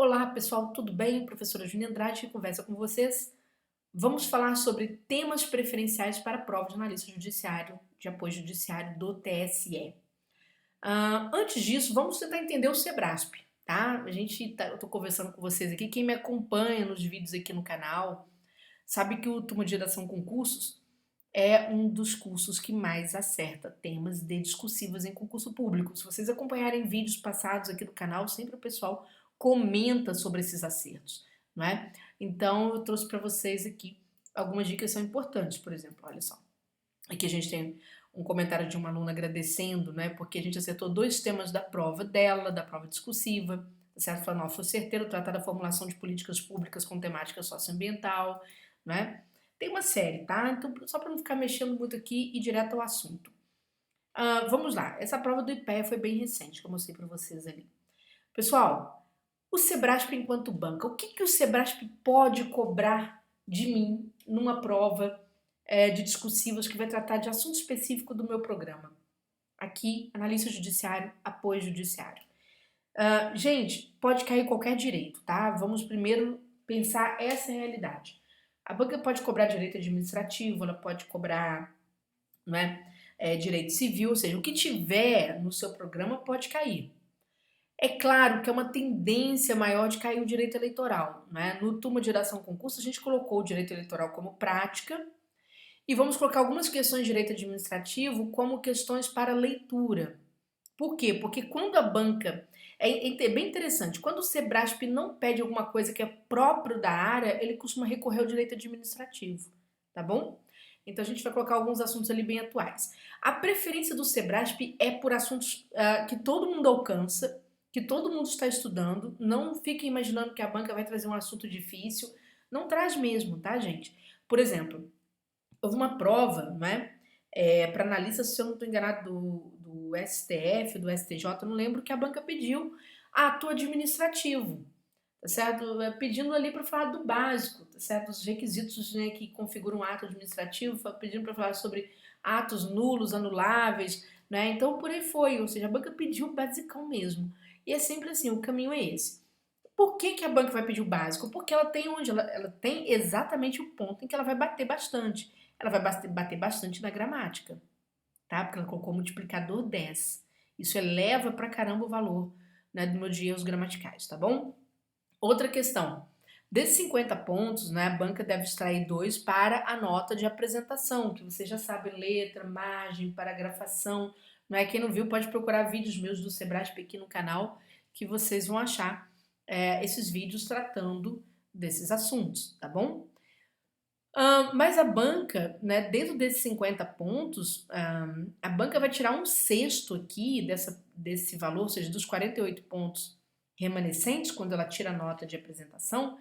Olá, pessoal, tudo bem? Professora Júlia Andrade que conversa com vocês. Vamos falar sobre temas preferenciais para a prova de analista judiciário, de apoio judiciário do TSE. Antes disso, vamos tentar entender o Sebrasp, tá? Eu tô conversando com vocês aqui, quem me acompanha nos vídeos aqui no canal, sabe que o Turma de Redação Concursos é um dos cursos que mais acerta temas de discursivas em concurso público. Se vocês acompanharem vídeos passados aqui do canal, sempre o pessoal comenta sobre esses acertos, não é? Então, eu trouxe para vocês aqui algumas dicas que são importantes, por exemplo, olha só. Aqui a gente tem um comentário de uma aluna agradecendo, né? Porque a gente acertou dois temas da prova dela, da prova discursiva, tá certo? Falando, ó, foi certeiro tratar da formulação de políticas públicas com temática socioambiental, né? Tem uma série, tá? Então, só para não ficar mexendo muito aqui e direto ao assunto. Vamos lá. Essa prova do IPEA foi bem recente, que eu mostrei para vocês ali. Pessoal, o Sebrasp enquanto banca, o que o Sebrasp pode cobrar de mim numa prova de discursivas que vai tratar de assunto específico do meu programa? Aqui, analista judiciário, apoio judiciário. Gente, pode cair qualquer direito, tá? Vamos primeiro pensar essa realidade. A banca pode cobrar direito administrativo, ela pode cobrar, não é, direito civil, ou seja, o que tiver no seu programa pode cair. É claro que é uma tendência maior de cair o direito eleitoral, né? No Turma de Redação Concurso, a gente colocou o direito eleitoral como prática e vamos colocar algumas questões de direito administrativo como questões para leitura. Por quê? Porque quando a banca. É bem interessante, quando o Sebrasp não pede alguma coisa que é próprio da área, ele costuma recorrer ao direito administrativo, tá bom? Então a gente vai colocar alguns assuntos ali bem atuais. A preferência do Sebrasp é por assuntos que todo mundo alcança, que todo mundo está estudando. Não fiquem imaginando que a banca vai trazer um assunto difícil. Não traz mesmo, tá, gente? Por exemplo, houve uma prova, não é? Para analista, se eu não estou enganado, do STF, do STJ, não lembro, que a banca pediu ato administrativo, tá certo? Pedindo ali para falar do básico, tá certo? Os requisitos, né, que configuram um ato administrativo, pedindo para falar sobre atos nulos, anuláveis, né? Então por aí foi, ou seja, a banca pediu o basicão mesmo. E é sempre assim, o caminho é esse. Por que a banca vai pedir o básico? Porque ela tem onde? Ela tem exatamente o ponto em que ela vai bater bastante. Ela vai bater bastante na gramática, tá? Porque ela colocou multiplicador 10. Isso eleva pra caramba o valor, né, do meu de erros gramaticais, tá bom? Outra questão. Desses 50 pontos, né, a banca deve extrair 2 para a nota de apresentação, que você já sabe, letra, margem, paragrafação. Não é? Quem não viu pode procurar vídeos meus do Sebrasp aqui no canal, que vocês vão achar esses vídeos tratando desses assuntos, tá bom? Mas a banca, né, dentro desses 50 pontos, a banca vai tirar um sexto aqui desse valor, ou seja, dos 48 pontos remanescentes, quando ela tira a nota de apresentação,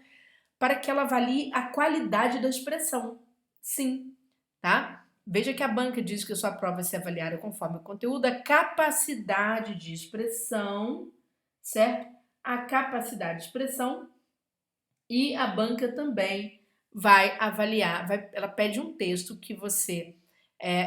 para que ela avalie a qualidade da expressão. Sim, tá? Veja que a banca diz que a sua prova vai ser avaliada conforme o conteúdo, a capacidade de expressão, certo? A capacidade de expressão e a banca também vai avaliar, ela pede um texto que você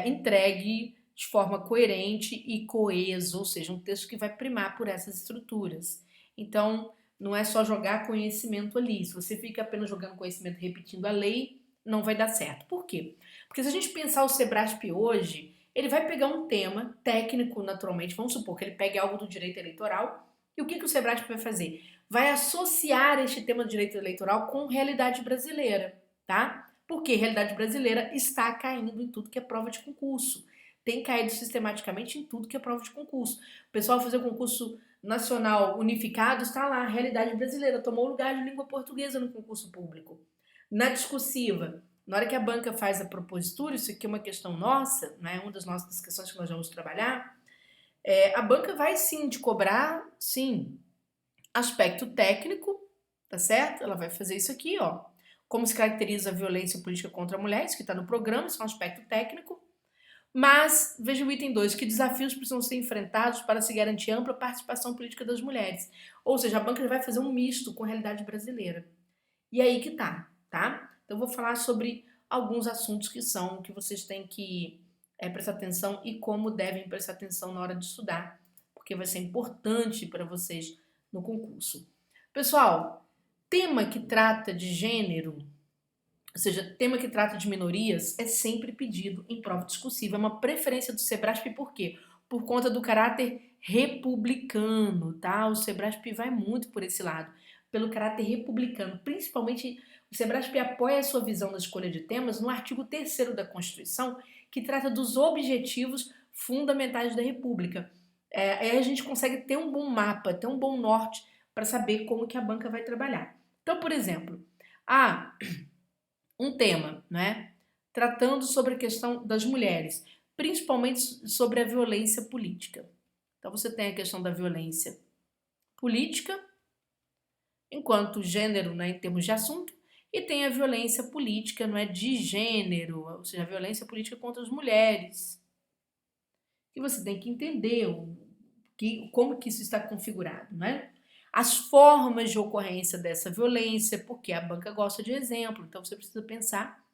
entregue de forma coerente e coeso, ou seja, um texto que vai primar por essas estruturas. Então, não é só jogar conhecimento ali. Se você fica apenas jogando conhecimento repetindo a lei, não vai dar certo. Por quê? Porque se a gente pensar o Sebrasp hoje, ele vai pegar um tema técnico, naturalmente, vamos supor que ele pegue algo do direito eleitoral, e o que o Sebrasp vai fazer? Vai associar este tema do direito eleitoral com realidade brasileira, tá? Porque realidade brasileira está caindo em tudo que é prova de concurso. Tem caído sistematicamente em tudo que é prova de concurso. O pessoal vai fazer o concurso nacional unificado, está lá, a realidade brasileira tomou o lugar de língua portuguesa no concurso público. Na discursiva, na hora que a banca faz a propositura, isso aqui é uma questão nossa, né, uma das nossas questões que nós vamos trabalhar, a banca vai sim te cobrar, sim, aspecto técnico, tá certo? Ela vai fazer isso aqui, ó. Como se caracteriza a violência política contra a mulher, isso que está no programa, isso é um aspecto técnico. Mas, veja o item 2, que desafios precisam ser enfrentados para se garantir ampla participação política das mulheres. Ou seja, a banca vai fazer um misto com a realidade brasileira. E aí que tá? Então, eu vou falar sobre alguns assuntos que vocês têm que prestar atenção e como devem prestar atenção na hora de estudar, porque vai ser importante para vocês no concurso. Pessoal, tema que trata de gênero, ou seja, tema que trata de minorias, é sempre pedido em prova discursiva. É uma preferência do Sebrasp, por quê? Por conta do caráter republicano, tá? O Sebrasp vai muito por esse lado, pelo caráter republicano. Principalmente, o Sebrasp apoia a sua visão da escolha de temas no artigo 3º da Constituição, que trata dos objetivos fundamentais da República. Aí a gente consegue ter um bom mapa, ter um bom norte para saber como que a banca vai trabalhar. Então, por exemplo, um tema, né, tratando sobre a questão das mulheres, principalmente sobre a violência política. Então você tem a questão da violência política, enquanto gênero, né, em termos de assunto, e tem a violência política, não é, de gênero, ou seja, a violência política contra as mulheres. E você tem que entender como que isso está configurado, né? As formas de ocorrência dessa violência, porque a banca gosta de exemplo, então você precisa pensar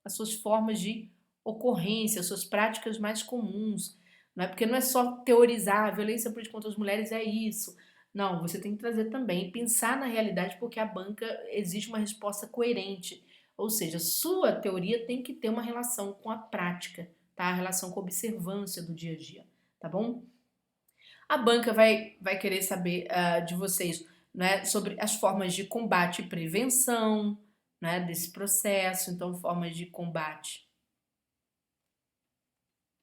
as suas formas de ocorrência, as suas práticas mais comuns. Não é porque não é só teorizar a violência política contra as mulheres é isso. Não, você tem que trazer também, pensar na realidade, porque a banca exige uma resposta coerente. Ou seja, sua teoria tem que ter uma relação com a prática, tá? A relação com a observância do dia a dia, tá bom? A banca vai querer saber de vocês, né, sobre as formas de combate e prevenção, né, desse processo. Então, formas de combate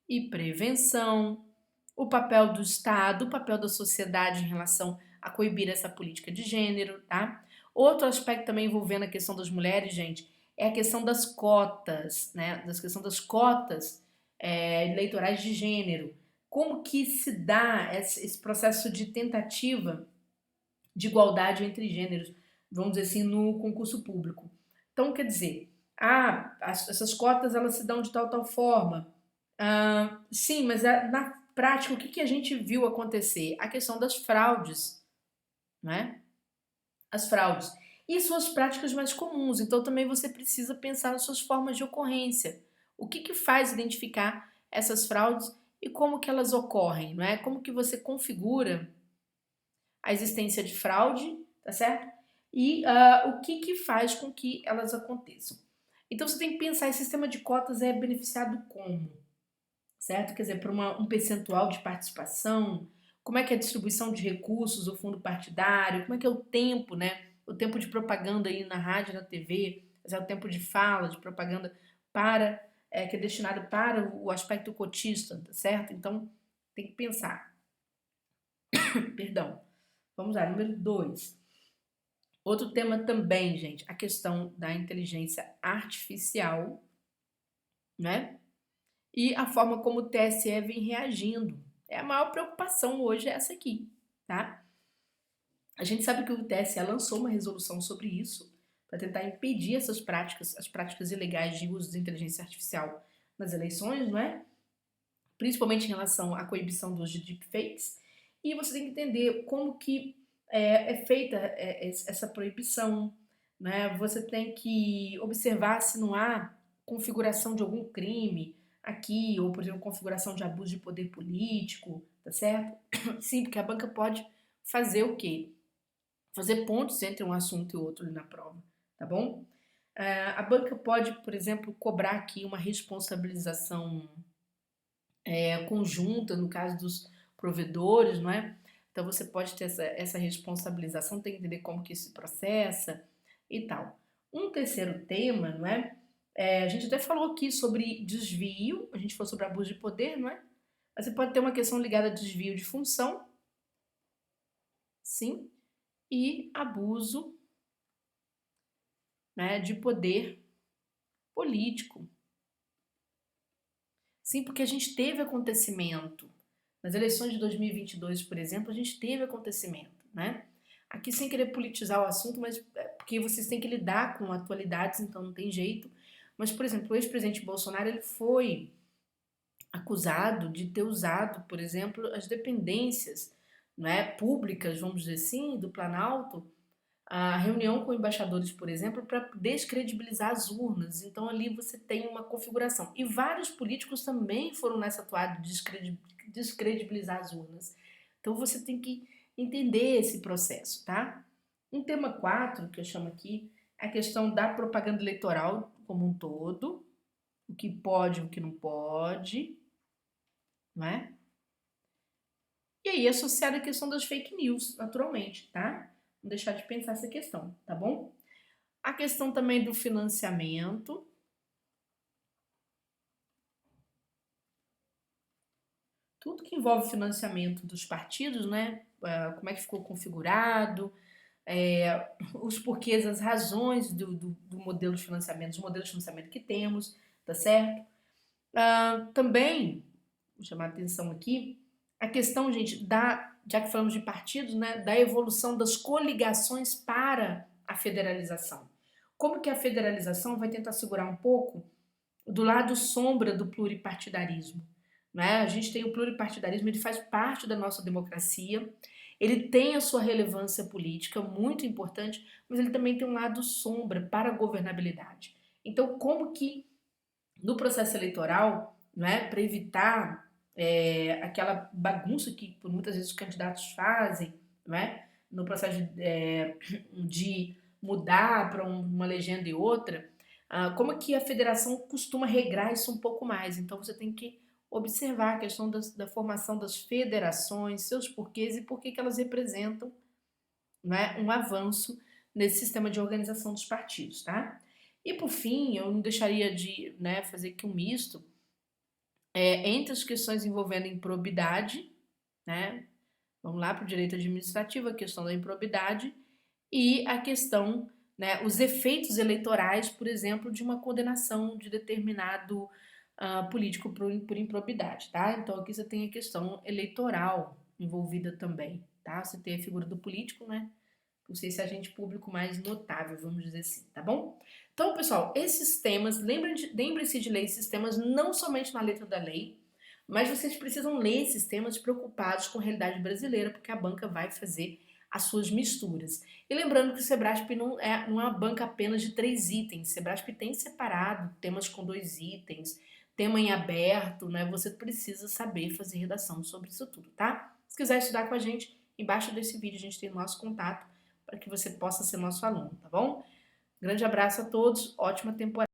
e prevenção, o papel do Estado, o papel da sociedade em relação a coibir essa política de gênero, tá? Outro aspecto também envolvendo a questão das mulheres, gente, é a questão das cotas, né? Da questão das cotas eleitorais de gênero. Como que se dá esse processo de tentativa de igualdade entre gêneros, vamos dizer assim, no concurso público? Então, quer dizer, essas cotas elas se dão de tal forma. Sim, mas na prática, o que, que a gente viu acontecer? A questão das fraudes, né? As fraudes. E suas práticas mais comuns. Então, também você precisa pensar nas suas formas de ocorrência. O que, que faz identificar essas fraudes e como que elas ocorrem, não é? Como que você configura a existência de fraude, tá certo? E o que, que faz com que elas aconteçam. Então, você tem que pensar, esse sistema de cotas é beneficiado como? Certo? Quer dizer, para um percentual de participação, como é que é a distribuição de recursos, o fundo partidário, como é que é o tempo, né? O tempo de propaganda aí na rádio, na TV, o tempo de fala, de propaganda para que é destinado para o aspecto cotista, tá certo? Então, tem que pensar. Perdão. Vamos lá, número 2. Outro tema também, gente, a questão da inteligência artificial, né? E a forma como o TSE vem reagindo. É a maior preocupação hoje é essa aqui, tá? A gente sabe que o TSE lançou uma resolução sobre isso para tentar impedir essas práticas, as práticas ilegais de uso de inteligência artificial nas eleições, não é? Principalmente em relação à coibição do uso de deepfakes. E você tem que entender como que é feita essa proibição, né? Você tem que observar se não há configuração de algum crime aqui, ou, por exemplo, configuração de abuso de poder político, tá certo? Sim, porque a banca pode fazer o quê? Fazer pontos entre um assunto e outro ali na prova, tá bom? A banca pode, por exemplo, cobrar aqui uma responsabilização conjunta, no caso dos provedores, não é? Então você pode ter essa responsabilização, tem que entender como que isso se processa e tal. Um terceiro tema, não é? A gente até falou aqui sobre desvio, a gente falou sobre abuso de poder, não é? Mas você pode ter uma questão ligada a desvio de função, sim, e abuso, né, de poder político. Sim, porque a gente teve acontecimento. Nas eleições de 2022, por exemplo, a gente teve acontecimento, né? Aqui sem querer politizar o assunto, mas porque vocês têm que lidar com atualidades, então não tem jeito. Mas, por exemplo, o ex-presidente Bolsonaro, ele foi acusado de ter usado, por exemplo, as dependências, né, públicas, vamos dizer assim, do Planalto, a reunião com embaixadores, por exemplo, para descredibilizar as urnas. Então ali você tem uma configuração. E vários políticos também foram nessa toada de descredibilizar as urnas. Então você tem que entender esse processo, tá? Um tema 4, que eu chamo aqui, é a questão da propaganda eleitoral como um todo, o que pode e o que não pode, não é? E aí, associada à questão das fake news, naturalmente, tá? Não deixar de pensar essa questão, tá bom? A questão também do financiamento, tudo que envolve financiamento dos partidos, né? Como é que ficou configurado, os porquês, as razões do modelo de financiamento, dos modelos de financiamento que temos, tá certo? Também, vou chamar a atenção aqui, a questão, gente, já que falamos de partidos, né, da evolução das coligações para a federalização. Como que a federalização vai tentar segurar um pouco do lado sombra do pluripartidarismo, né? A gente tem o pluripartidarismo, ele faz parte da nossa democracia, ele tem a sua relevância política muito importante, mas ele também tem um lado sombra para a governabilidade. Então, como que no processo eleitoral, né, para evitar aquela bagunça que por muitas vezes os candidatos fazem, né, no processo de mudar para uma legenda e outra, como que a federação costuma regrar isso um pouco mais. Então você tem que observar a questão da formação das federações, seus porquês e por que elas representam, né, um avanço nesse sistema de organização dos partidos, tá? E por fim, eu não deixaria de, né, fazer aqui um misto entre as questões envolvendo improbidade, né? Vamos lá para o direito administrativo, a questão da improbidade e a questão, né, os efeitos eleitorais, por exemplo, de uma condenação de determinado político por improbidade, tá? Então aqui você tem a questão eleitoral envolvida também, tá? Você tem a figura do político, né? Não sei se é agente público mais notável, vamos dizer assim, tá bom? Então, pessoal, esses temas, lembrem-se de ler esses temas não somente na letra da lei, mas vocês precisam ler esses temas preocupados com a realidade brasileira, porque a banca vai fazer as suas misturas. E lembrando que o Sebrasp não é uma banca apenas de 3 itens. O Sebrasp tem separado temas com 2 itens, tema em aberto, né? Você precisa saber fazer redação sobre isso tudo, tá? Se quiser estudar com a gente, embaixo desse vídeo a gente tem o nosso contato para que você possa ser nosso aluno, tá bom? Grande abraço a todos, ótima temporada.